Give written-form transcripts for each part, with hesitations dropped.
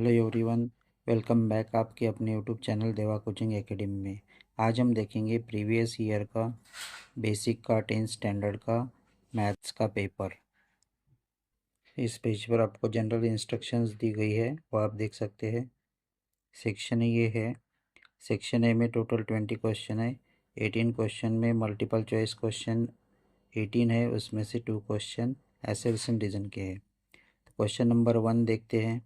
Hello everyone, welcome back आपके अपने YouTube channel देवा कोचिंग एकेडमी में। आज हम देखेंगे प्रीवियस ईयर का बेसिक का 10th स्टैंडर्ड का मैथ्स का पेपर। इस पेज पर आपको जनरल इंस्ट्रक्शंस दी गई है, वो आप देख सकते हैं। सेक्शन ये है। सेक्शन ए में टोटल 20 क्वेश्चन है। 18 क्वेश्चन में मल्टीपल चॉइस क्वेश्चन 18 है, उसमें से 2 क्वेश्चन एसेशन रीजन के हैं। क्वेश्चन नंबर 1 देखते हैं।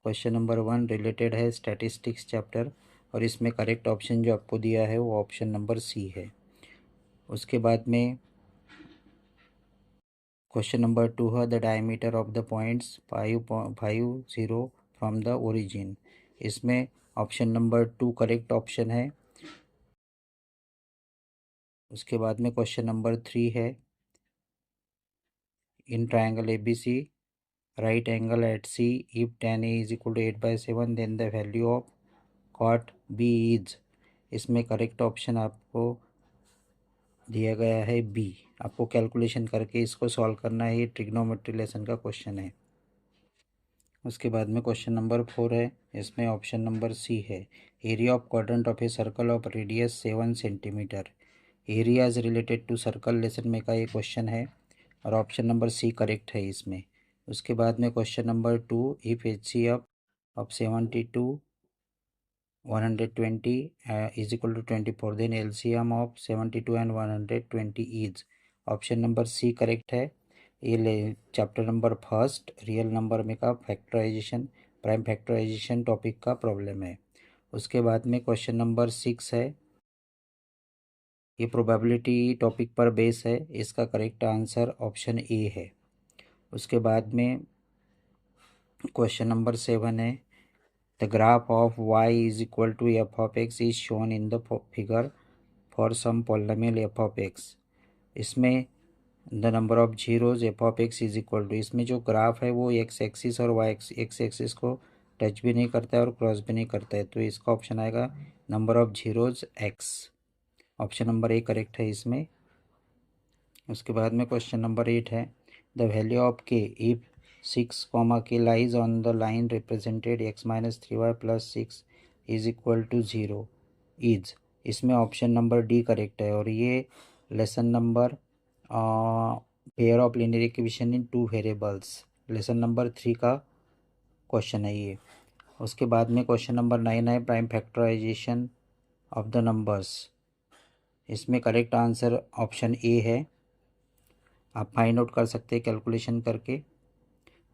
क्वेश्चन नंबर 1 रिलेटेड है स्टैटिस्टिक्स चैप्टर, और इसमें करेक्ट ऑप्शन जो आपको दिया है वो ऑप्शन नंबर सी है। उसके बाद में क्वेश्चन नंबर 2 है the diameter of the points 550 from the origin. इसमें ऑप्शन नंबर 2 करेक्ट ऑप्शन है। उसके बाद में क्वेश्चन नंबर 3 है in triangle ABC right angle at C, if tan A is equal to 8/7 then the value of cot B is। इसमें correct option आपको दिया गया है बी। आपको कैलकुलेशन करके इसको सॉल्व करना है, ये ट्रिग्नोमेट्री लेसन का क्वेश्चन है। उसके बाद में क्वेश्चन नंबर 4 है, इसमें ऑप्शन नंबर सी है area of quadrant of a circle of radius 7 centimetre. Areas related to circle lesson में का ये क्वेश्चन है, और ऑप्शन नंबर सी करेक्ट है इसमें। उसके बाद में question number 2 if HCF of 72 120 is equal to 24 then LCM of 72 and 120 is। Option number C correct है। ये chapter number first real number में का फैक्टराइजेशन प्राइम फैक्टराइजेशन टॉपिक का प्रॉब्लम है। उसके बाद में क्वेश्चन नंबर 6 है, ये प्रोबेबिलिटी टॉपिक पर बेस है, इसका करेक्ट आंसर ऑप्शन ए है। उसके बाद में क्वेश्चन नंबर 7 है the graph of y is equal to f of x is shown in the figure for some polynomial f of x। इसमें the number of zeros f of x is equal to, इसमें जो graph है वो x axis और y x axis को touch भी नहीं करता है और क्रॉस भी नहीं करता है, तो इसका ऑप्शन आएगा number of zeros x। Option number A correct है इसमें। उसके बाद में क्वेश्चन नंबर 8 है the value of k if 6, k lies on the line represented x-3y + 6 is equal to 0 is. इसमें ऑप्शन नंबर डी करेक्ट है, और ये lesson number pair of linear equation in 2 variables lesson number 3 का question है ये। उसके बाद में क्वेश्चन नंबर 9 है prime factorization of the numbers. इसमें करेक्ट आंसर ऑप्शन ए है, आप फाइंड आउट कर सकते हैं कैलकुलेशन करके।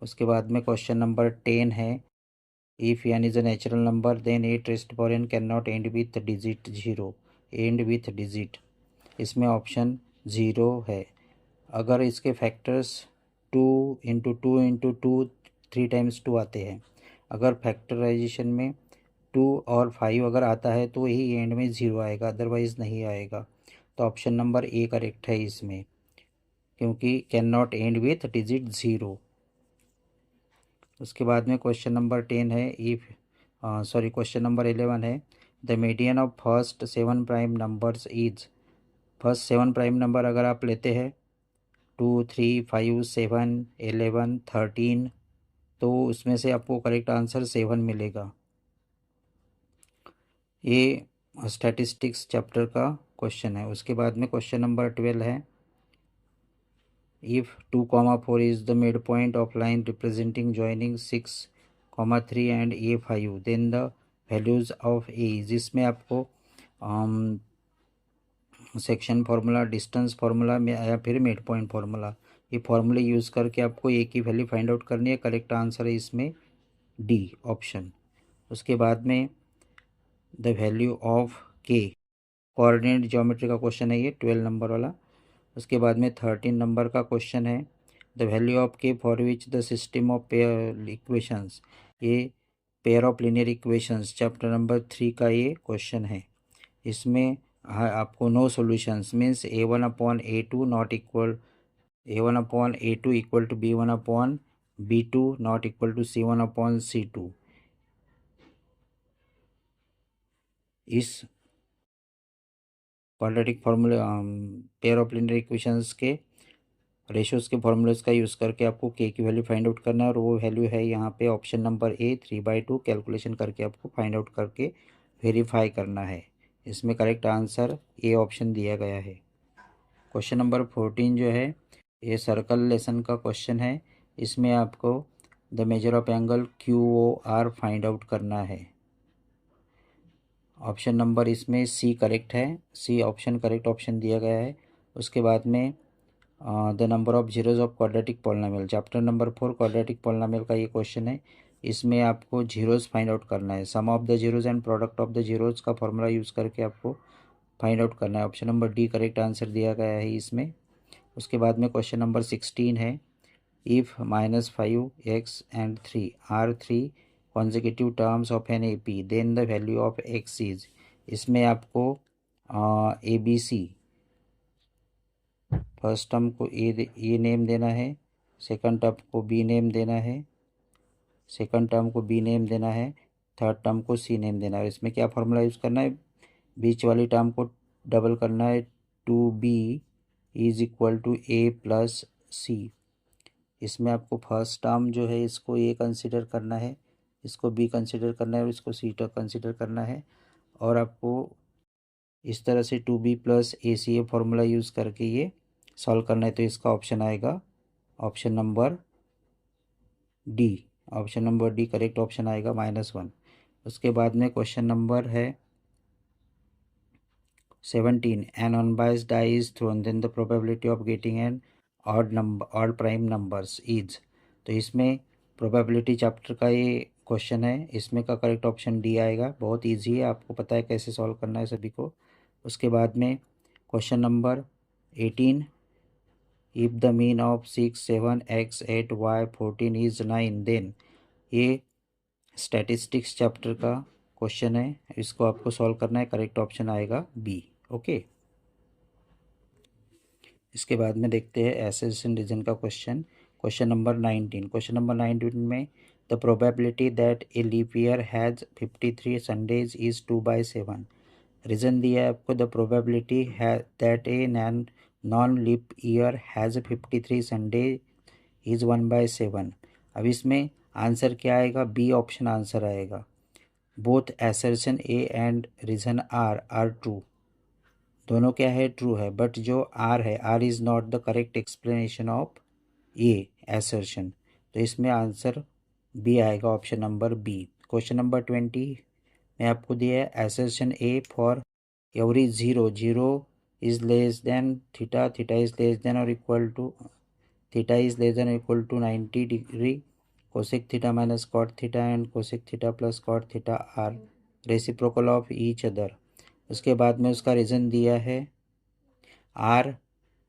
उसके बाद में क्वेश्चन नंबर 10 है if n is a natural number then 8 can not end with digit 0, end with digit. इसमें ऑप्शन 0 है। अगर इसके फैक्टर्स 2 × 2 × 2 3 टाइम्स 2 आते हैं, अगर फैक्टराइजेशन में 2 और 5 अगर आता है तो ही एंड में 0 आएगा, अदरवाइज़ नहीं आएगा। तो ऑप्शन नंबर ए करेक्ट है इसमें, क्योंकि can not end with digit 0। उसके बाद में क्वेश्चन नंबर 10 है क्वेश्चन नंबर 11 है the median of first 7 prime numbers is. First 7 prime number अगर आप लेते हैं 2 3 5 7 11 13, तो उसमें से आपको करेक्ट आंसर 7 मिलेगा। ये स्टैटिस्टिक्स चैप्टर का क्वेश्चन है। उसके बाद में क्वेश्चन नंबर 12 है if 2, 4 is the midpoint of line representing joining 6, 3 and A5 then the values of A। जिसमें आपको सेक्शन फार्मूला डिस्टेंस फार्मूला में या फिर मिड पॉइंट फार्मूला, ये फार्मूले यूज़ करके आपको ए की वैल्यू फाइंड आउट करनी है। करेक्ट आंसर है इसमें डी ऑप्शन। उसके बाद में द वैल्यू ऑफ के कोऑर्डिनेट ज्योमेट्री का क्वेश्चन है ये 12 नंबर वाला। उसके बाद में 13 नंबर का क्वेश्चन है द वैल्यू ऑफ के for which the system of pair equations, ये pair of linear equations chapter number 3 का ये क्वेश्चन है। इसमें आपको no solutions means A1/A2 not equal A1/A2 equal to B1/B2 not equal to C1/C2। इस quadratic फार्मूले pair of linear equations के ratios के फॉर्मूलेस का यूज़ करके आपको के की वैल्यू फाइंड आउट करना है और वो वैल्यू है यहाँ पे ऑप्शन नंबर ए 3/2 कैलकुलेशन करके आपको फाइंड आउट करके वेरीफाई करना है। इसमें करेक्ट आंसर ए ऑप्शन दिया गया है। क्वेश्चन नंबर 14 जो है ये सर्कल लेसन का क्वेश्चन है। इसमें आपको the measure of angle Q O R find out करना है। ऑप्शन नंबर इसमें सी करेक्ट है, सी ऑप्शन करेक्ट ऑप्शन दिया गया है। उसके बाद में the number of zeros of quadratic polynomial, chapter number 4 quadratic polynomial का ये क्वेश्चन है। इसमें आपको जीरोज फाइंड आउट करना है। Sum of the zeros and product of the zeros का फॉर्मूला यूज़ करके आपको फाइंड आउट करना है। Option number D correct answer दिया गया है इसमें। उसके बाद में क्वेश्चन नंबर 16 है, if -5x and 3 are 3 consecutive terms of an AP then the value of x is। इसमें आपको A B C first term को ए नेम देना है, सेकंड टर्म को बी नेम देना है, सेकंड टर्म को बी नेम देना है, थर्ड टर्म को सी नेम देना है। इसमें क्या फार्मूला यूज़ करना है, बीच वाली टर्म को डबल करना है, 2b is equal to a plus c. इसमें आपको फर्स्ट टर्म जो है इसको ए कंसिडर करना है, इसको बी कंसिडर करना है और इसको सी कंसिडर करना है। और आपको इस तरह से 2b plus A C A formula use करके ये सॉल्व करना है। तो इसका ऑप्शन आएगा option number D. Option number D correct option आएगा -1। उसके बाद में क्वेश्चन नंबर है 17, an unbiased die is thrown then the probability of getting an odd prime numbers is. तो इसमें प्रोबेबिलिटी चैप्टर का ये क्वेश्चन है। इसमें का करेक्ट ऑप्शन डी आएगा। बहुत इजी है, आपको पता है कैसे सॉल्व करना है सभी को। उसके बाद में question number 18, if the mean of 6 7 x 8 y 14 is 9 then. ये स्टैटिस्टिक्स चैप्टर का क्वेश्चन है, इसको आपको सॉल्व करना है। करेक्ट ऑप्शन आएगा बी। ओके, इसके बाद में देखते हैं एसेशन रीजन का question. Question number 19, question number 19 में the probability that a leap year has 53 Sundays is 2/7। Reason दिया है आपको, द प्रोबेबिलिटी है that a non leap year has 53 Sunday is 1/7। अब इसमें आंसर क्या आएगा, बी ऑप्शन आंसर आएगा। Both assertion A and reason are true, दोनों क्या है, ट्रू है। बट जो आर है, R is not the correct explanation of A assertion. तो इसमें आंसर बी आएगा, option number B. Question number 20 में आपको दिया है assertion A for every zero is less than theta, theta is less than और equal to, theta is less than और equal to 90 degree, cosec theta minus cot theta and cosec theta plus cot theta are reciprocal of each other. उसके बाद में उसका reason दिया है are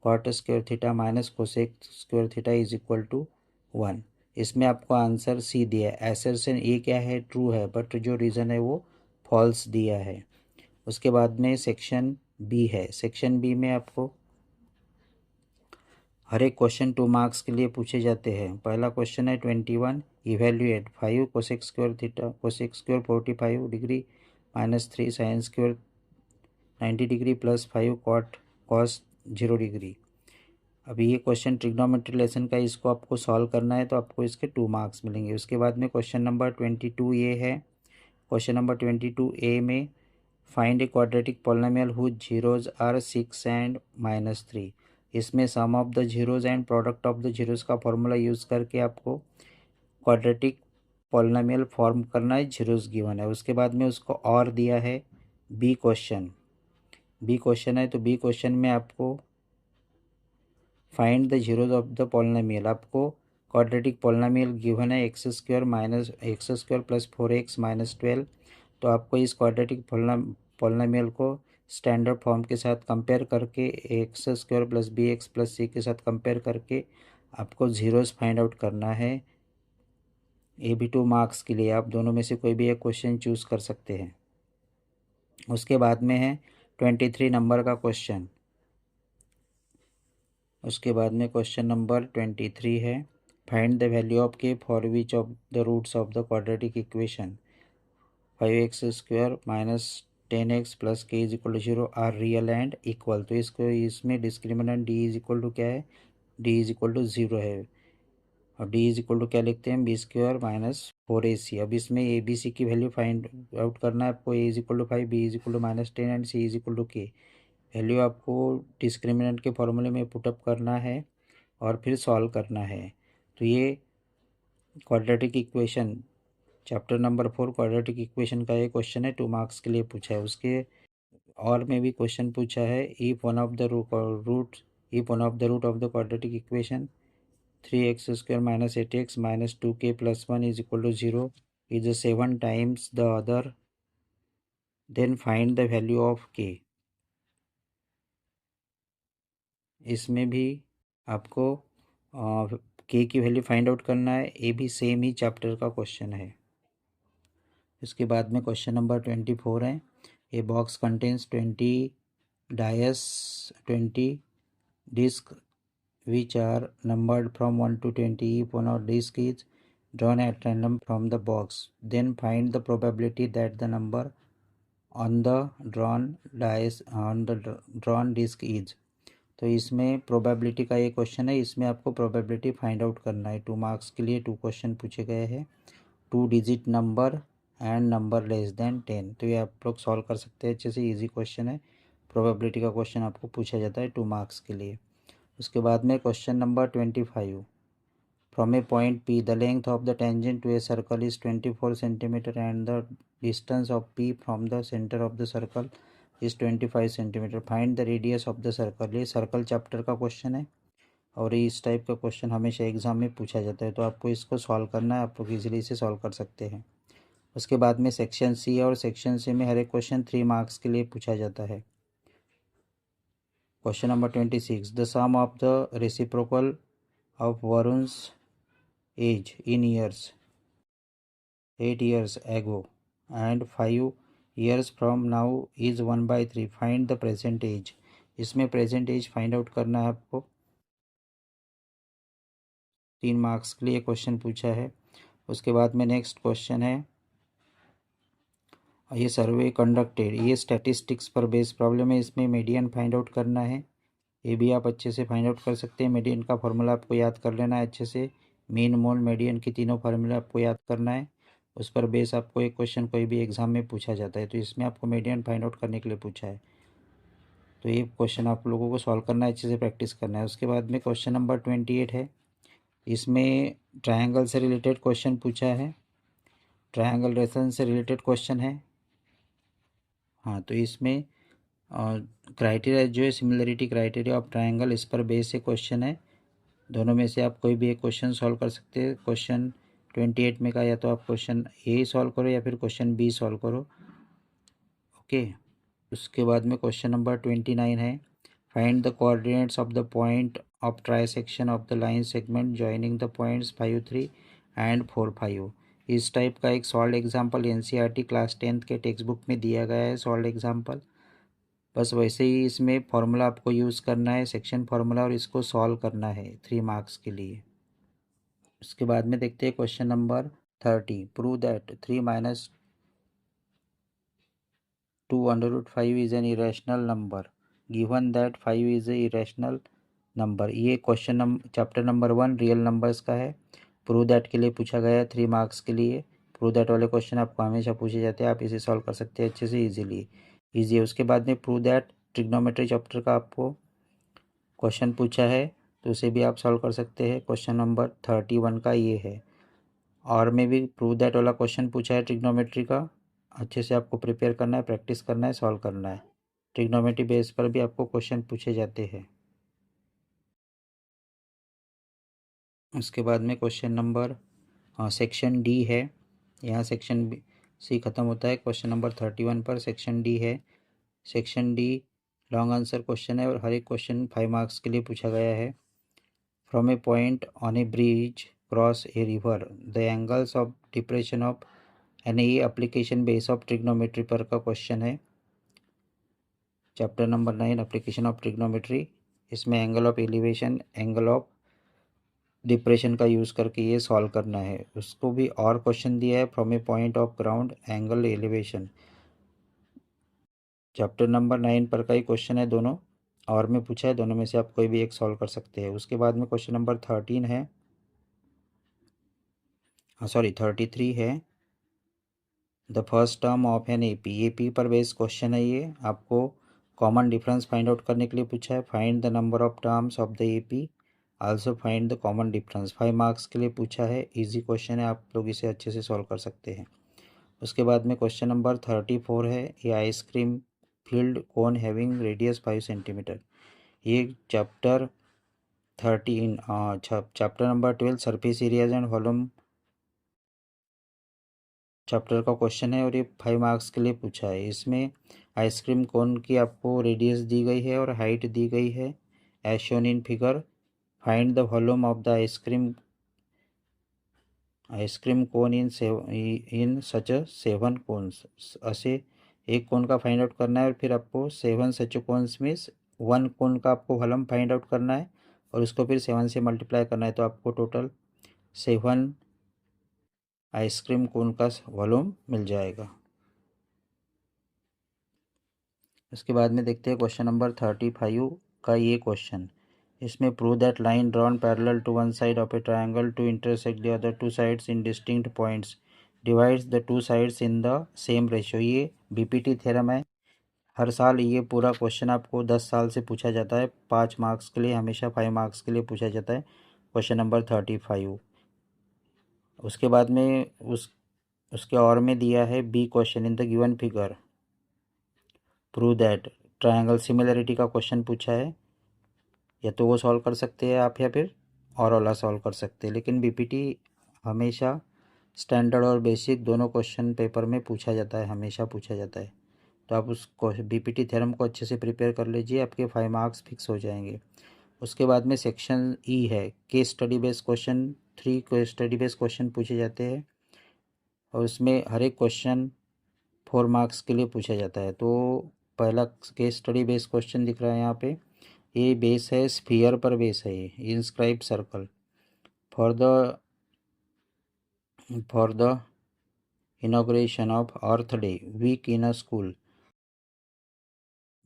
cot square theta minus cosec square theta is equal to 1। इसमें आपको answer C दिया है। एसर्शन ए क्या है, ट्रू है, बट जो रीज़न है वो फॉल्स दिया है। उसके बाद में सेक्शन बी है। सेक्शन बी में आपको हर एक क्वेश्चन 2 मार्क्स के लिए पूछे जाते हैं। पहला क्वेश्चन है 21, evaluate 5 cosec square theta cosec square 45 degree -3 sine square 90 degree plus 5 cot cos 0 degree. अभी ये क्वेश्चन ट्रिग्नोमेट्री लेसन का, इसको आपको सॉल्व करना है, तो आपको इसके 2 मार्क्स मिलेंगे। उसके बाद में क्वेश्चन नंबर 22 ये है। क्वेश्चन नंबर 22 ए में find a quadratic polynomial whose zeros are 6 and -3। इसमें sum of the zeros and product of the zeros का फॉर्मूला यूज़ करके आपको क्वाड्रेटिक पॉलिनोमियल फॉर्म करना है। जीरोज गिवन है। उसके बाद में उसको और दिया है बी क्वेश्चन। बी क्वेश्चन है, तो बी क्वेश्चन में आपको find the zeros of the polynomial, आपको क्वाड्रेटिक पॉलिनोमियल गिवन है x square plus 4x minus 12। तो आपको इस क्वाड्रेटिक पॉलिनोमियल को स्टैंडर्ड फॉर्म के साथ कंपेयर करके x square plus b x plus c के साथ कंपेयर करके आपको जीरोस फाइंड आउट करना है। ये भी 2 मार्क्स के लिए आप दोनों में से कोई भी एक क्वेश्चन चूज़ कर सकते हैं। उसके बाद में है 23 नंबर का क्वेश्चन। उसके बाद में क्वेश्चन नंबर 23 है, फाइंड द वैल्यू ऑफ के for which of the roots of the quadratic equation 5x square minus 10x plus k is equal to 0 are real and equal. तो इसको इसमें discriminant d is equal to क्या है, D is equal to 0 है, और D is equal to क्या लिखते हैं, बी स्क्वायर माइनस 4ac। अब इसमें ए बी सी की वैल्यू फाइंड आउट करना है आपको। A is equal to 5, b is equal to -10 and c is equal to k. Value आपको डिस्क्रिमिनेंट के फॉर्मूले में पुटअप करना है और फिर सॉल्व करना है। तो ये quadratic equation chapter number 4 quadratic equation का ये क्वेश्चन है, 2 मार्क्स के लिए पूछा है। उसके और में भी क्वेश्चन पूछा है, if one of the root of the quadratic equation 3x² - 8x - 2k + 1 is equal to 0 is 7 times the other, then find the value of k। इसमें भी आपको k की वैल्यू फाइंड आउट करना है। ये भी सेम ही चैप्टर का क्वेश्चन है। इसके बाद में क्वेश्चन नंबर 24 है, a box contains 20 disc which are numbered from 1 to 20. If one of disc is drawn at random from the box, then find the probability that the number on the drawn disc is। तो इसमें probability का ये question है, इसमें आपको probability find out करना है। 2 marks के लिए 2 क्वेश्चन पूछे गए हैं, 2 digit number and number less than 10। तो ये आप लोग सॉल्व कर सकते हैं अच्छे से, इजी क्वेश्चन है। प्रोबेबिलिटी का क्वेश्चन आपको पूछा जाता है 2 मार्क्स के लिए। उसके बाद में question number 25, from a point P the length of the tangent to a circle is 24 centimetre and the distance of P from the centre of the circle is 25 centimetre. Find the radius of the circle. ये circle chapter का question है और इस type का question हमेशा exam में पूछा जाता है, तो आपको इसको सॉल्व करना है। आप लोग इजीली इसे सॉल्व कर सकते हैं। उसके बाद में सेक्शन सी, और सेक्शन सी में हर एक क्वेश्चन 3 मार्क्स के लिए पूछा जाता है। Question number 26, the sum of the reciprocal of Varun's age in years 8 years ago and 5 years from now is 1/3। Find the present age. इसमें प्रेजेंट एज फाइंड आउट करना है आपको। 3 मार्क्स के लिए क्वेश्चन पूछा है। उसके बाद में नेक्स्ट क्वेश्चन है, ये सर्वे कंडक्टेड, ये स्टैटिस्टिक्स पर बेस्ड प्रॉब्लम है। इसमें मीडियन फाइंड आउट करना है। ये भी आप अच्छे से फाइंड आउट कर सकते हैं। मीडियन का फॉर्मूला आपको याद कर लेना है अच्छे से। मीन, मोल, मीडियन की तीनों फार्मूला आपको याद करना है। उस पर बेस आपको एक क्वेश्चन कोई भी एग्जाम में पूछा जाता है, तो इसमें आपको मीडियन फाइंड आउट करने के लिए पूछा है। तो ये क्वेश्चन आप लोगों को सॉल्व करना है, अच्छे से प्रैक्टिस करना है। उसके बाद में क्वेश्चन नंबर 28 है, इसमें ट्रायंगल से रिलेटेड क्वेश्चन पूछा है। ट्रायंगल रेशन से रिलेटेड क्वेश्चन है। हाँ, तो इसमें क्राइटेरिया जो है सिमिलरिटी क्राइटेरिया ऑफ ट्रायंगल, इस पर बेस से क्वेश्चन है। दोनों में से आप कोई भी एक क्वेश्चन सॉल्व कर सकते हैं। क्वेश्चन 28 में का या तो आप क्वेश्चन ए सॉल्व करो या फिर क्वेश्चन बी सॉल्व करो। ओके। उसके बाद में क्वेश्चन नंबर 29 है, find the coordinates of the point of trisection of the line segment joining the points 5, 3 and 4, 5। इस टाइप का एक solve example NCERT class 10th के टेक्स्ट बुक में दिया गया है, सॉल्व एग्जाम्पल। बस वैसे ही इसमें फॉर्मूला आपको यूज़ करना है, सेक्शन फार्मूला, और इसको सॉल्व करना है 3 मार्क्स के लिए। उसके बाद में देखते हैं question number 30, prove that 3 - 2√5 is an irrational number given that 5 is a irrational number. ये question chapter number 1 real numbers का है। प्रूव दैट के लिए पूछा गया है 3 मार्क्स के लिए। प्रूव दैट वाले क्वेश्चन आपको हमेशा पूछे जाते हैं, आप इसे सॉल्व कर सकते हैं अच्छे से ईजी है। उसके बाद में प्रूव दैट ट्रिग्नोमेट्री चैप्टर का आपको क्वेश्चन पूछा है, तो उसे भी आप सॉल्व कर सकते हैं। क्वेश्चन नंबर 31 का ये है। और में भी प्रूव दैट वाला क्वेश्चन पूछा है ट्रिग्नोमेट्री का। अच्छे से आपको प्रिपेयर करना है, प्रैक्टिस करना है, सॉल्व करना है। ट्रिग्नोमेट्री बेस पर भी आपको क्वेश्चन पूछे जाते हैं। उसके बाद में क्वेश्चन नंबर सेक्शन डी है। यहाँ सेक्शन सी ख़त्म होता है। क्वेश्चन नंबर 31 पर सेक्शन डी है। Section D long answer question है और हर एक क्वेश्चन 5 मार्क्स के लिए पूछा गया है। From a point on a bridge cross a river the angles of depression of an ये एप्लीकेशन बेस ऑफ ट्रिग्नोमेट्री पर का क्वेश्चन है। Chapter number 9 application of trigonometry. इसमें angle of elevation, angle of depression का use करके ये solve करना है। उसको भी और क्वेश्चन दिया है, from a point of ground angle elevation. Chapter number 9 पर का ही क्वेश्चन है दोनों, और में पूछा है, दोनों में से आप कोई भी एक सॉल्व कर सकते हैं। उसके बाद में क्वेश्चन नंबर 13 है, सॉरी 33 है। The first term of an AP, AP पर बेस्ड क्वेश्चन है ये। आपको कॉमन डिफरेंस फाइंड आउट करने के लिए पूछा है। Find the number of terms of the AP, also find the common difference. 5 marks के लिए पूछा है, इजी क्वेश्चन है, आप लोग इसे अच्छे से सॉल्व कर सकते हैं। उसके बाद में क्वेश्चन नंबर 34 है, ये आइसक्रीम फील्ड कोन हैविंग रेडियस 5 सेंटीमीटर। ये chapter 13 chapter number 12 surface areas and volume chapter का क्वेश्चन है और ये 5 मार्क्स के लिए पूछा है। इसमें आइसक्रीम कोन की आपको रेडियस दी गई है और हाइट दी गई है as shown in figure. Find the volume of the ice cream cone in such 7 cones. ऐसे एक कोन का फाइंड आउट करना है और फिर आपको 7 सच कोन्स में 1 कोन का आपको वॉल्यूम फाइंड आउट करना है और उसको फिर 7 से मल्टीप्लाई करना है, तो आपको टोटल 7 आइसक्रीम कोन का वॉल्यूम मिल जाएगा। इसके बाद में देखते हैं क्वेश्चन नंबर 35 का ये क्वेश्चन। इसमें prove that line drawn parallel to one side of a triangle to intersect the other two sides in distinct points divides the two sides in the same ratio. ये BPT theorem है। हर साल ये पूरा question आपको 10 साल से पूछा जाता है। 5 मार्क्स के लिए, हमेशा 5 मार्क्स के लिए पूछा जाता है क्वेश्चन नंबर 35। उसके बाद में उसके और में दिया है B question in the given figure prove that. Triangle similarity का क्वेश्चन पूछा है, या तो वो सॉल्व कर सकते हैं आप या फिर और वाला सॉल्व कर सकते हैं। लेकिन बीपीटी हमेशा स्टैंडर्ड और बेसिक दोनों क्वेश्चन पेपर में पूछा जाता है, हमेशा पूछा जाता है। तो आप उस बीपीटी थ्योरम को अच्छे से प्रिपेयर कर लीजिए, आपके 5 मार्क्स फिक्स हो जाएंगे। उसके बाद में सेक्शन ई है, case study based question. 3 case study based question पूछे जाते हैं और उसमें हर एक क्वेश्चन 4 मार्क्स के लिए पूछा जाता है। तो पहला केस स्टडी बेस्ड क्वेश्चन दिख रहा है यहाँ पे, ये बेस है स्फीयर पर बेस है। ये inscribe circle for the inauguration of Earth Day week in a school,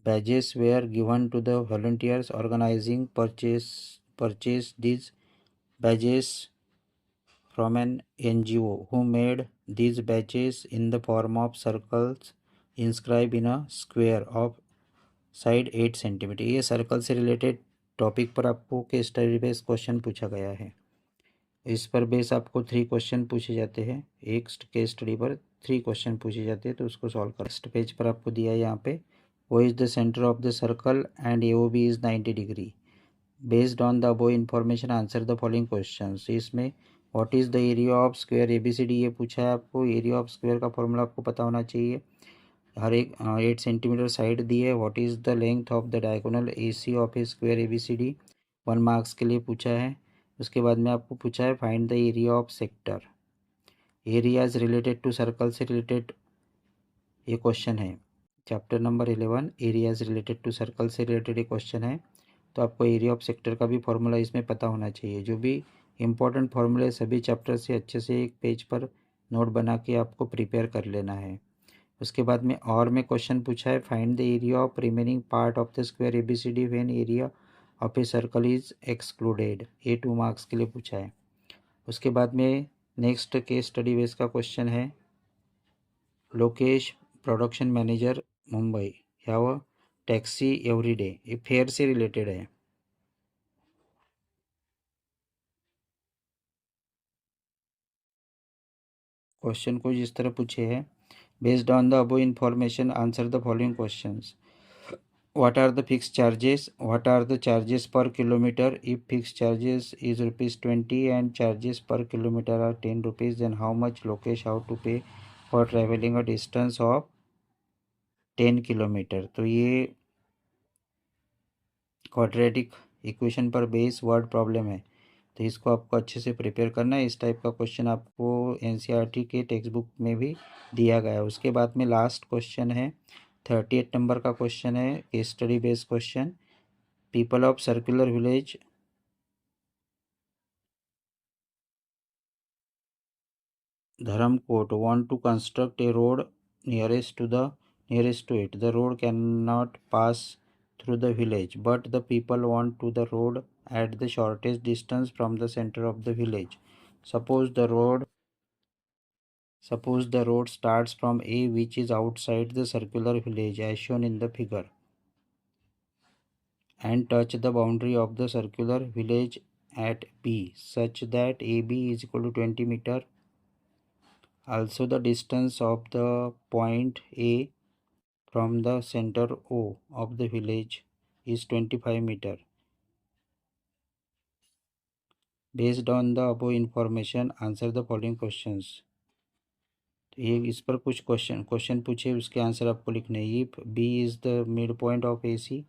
badges were given to the volunteers organizing purchase these badges from an NGO who made these badges in the form of circles inscribed in a square of side 8 centimetre. ये circle से related topic पर आपको case study based question पूछा गया है। इस पर base आपको 3 क्वेश्चन पूछे जाते हैं, एक केस स्टडी पर 3 क्वेश्चन पूछे जाते हैं, तो उसको सॉल्व कर। फर्स्ट पेज पर आपको दिया है यहाँ पे, वो is the centre of the circle and AOB is 90 degree. Based on the above information answer the following question. इसमें what is the area of square ABCD ये पूछा है आपको। एरिया ऑफ स्क्वायर का फॉर्मूला आपको पता होना चाहिए। हर एक 8 सेंटीमीटर साइड दी है। What is the length of the diagonal AC of A square ABCD, 1 marks के लिए पूछा है। उसके बाद में आपको पूछा है find the area of sector. Area is related to circle से रिलेटेड ये क्वेश्चन है। Chapter number 11 area is related to circle से रिलेटेड ये क्वेश्चन है। तो आपको एरिया ऑफ सेक्टर का भी फॉर्मूला इसमें पता होना चाहिए। जो भी इंपॉर्टेंट फॉर्मूले सभी चैप्टर से अच्छे से एक पेज पर नोट बना के आपको प्रिपेयर कर लेना है। उसके बाद में और में क्वेश्चन पूछा है find the area of remaining part of the square ABCD when area of a circle is excluded, ये 2 मार्क्स के लिए पूछा है। उसके बाद में नेक्स्ट केस स्टडी बेस का क्वेश्चन है, Lokesh production manager Mumbai have a taxi every day, ये फेयर से रिलेटेड है। क्वेश्चन को जिस तरह पूछे हैं, based on the above information answer the following questions. What are the fixed charges? What are the charges per kilometer? If fixed charges is rupees 20 and charges per kilometer are 10 rupees, then how much Lokesh have to pay for traveling a distance of 10 kilometre. तो ये quadratic equation पर base word problem है, तो इसको आपको अच्छे से prepare करना है। इस टाइप का क्वेश्चन आपको NCERT के टेक्स्ट बुक में भी दिया गया है। उसके बाद में लास्ट क्वेश्चन है, 38 नंबर का क्वेश्चन है, case study based question. People of circular village Dharamkot want to construct a road nearest to it. The road cannot pass through the village, but the people want to the road at the shortest distance from the center of the village. Suppose the road starts from A, which is outside the circular village as shown in the figure, and touch the boundary of the circular village at B such that AB is equal to 20 meter. Also the distance of the point A from the center O of the village is 25 meter. Based on the above information, answer the following questions. ये इस पर कुछ question पूछे, उसके answer आपको लिखने हैं. If B is the mid point of A C,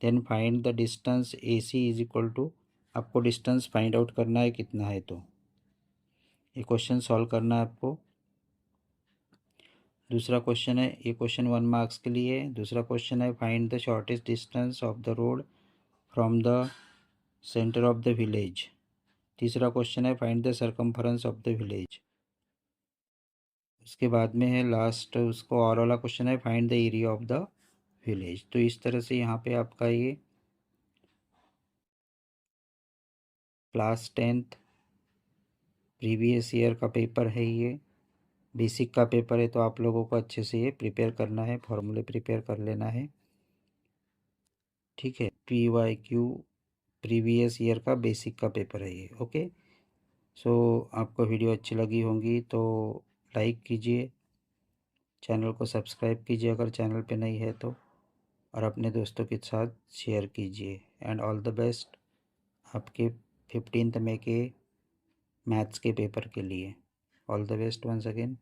then find the distance A C is equal to, आपको डिस्टेंस फाइंड आउट करना है कितना है, तो ये क्वेश्चन सॉल्व करना है आपको. दूसरा क्वेश्चन है, ये क्वेश्चन 1 मार्क्स के लिए है. दूसरा क्वेश्चन है find the shortest distance of the road from the centre of the village. तीसरा क्वेश्चन है find the circumference of the village. उसके बाद में है लास्ट, उसको और वाला क्वेश्चन है find the area of the village. तो इस तरह से यहाँ पे आपका ये क्लास 10th प्रीवियस ईयर का पेपर है, ये बेसिक का पेपर है. तो आप लोगों को अच्छे से ये प्रिपेयर करना है, फॉर्मूले प्रिपेयर कर लेना है, ठीक है. PYQ प्रीवियस ईयर का बेसिक का पेपर है ये. ओके, सो आपको वीडियो अच्छी लगी होंगी तो लाइक कीजिए, चैनल को सब्सक्राइब कीजिए अगर चैनल पे नहीं है तो, और अपने दोस्तों के साथ शेयर कीजिए. एंड ऑल द बेस्ट आपके 15 मई के मैथ्स के पेपर के लिए. All the best once again.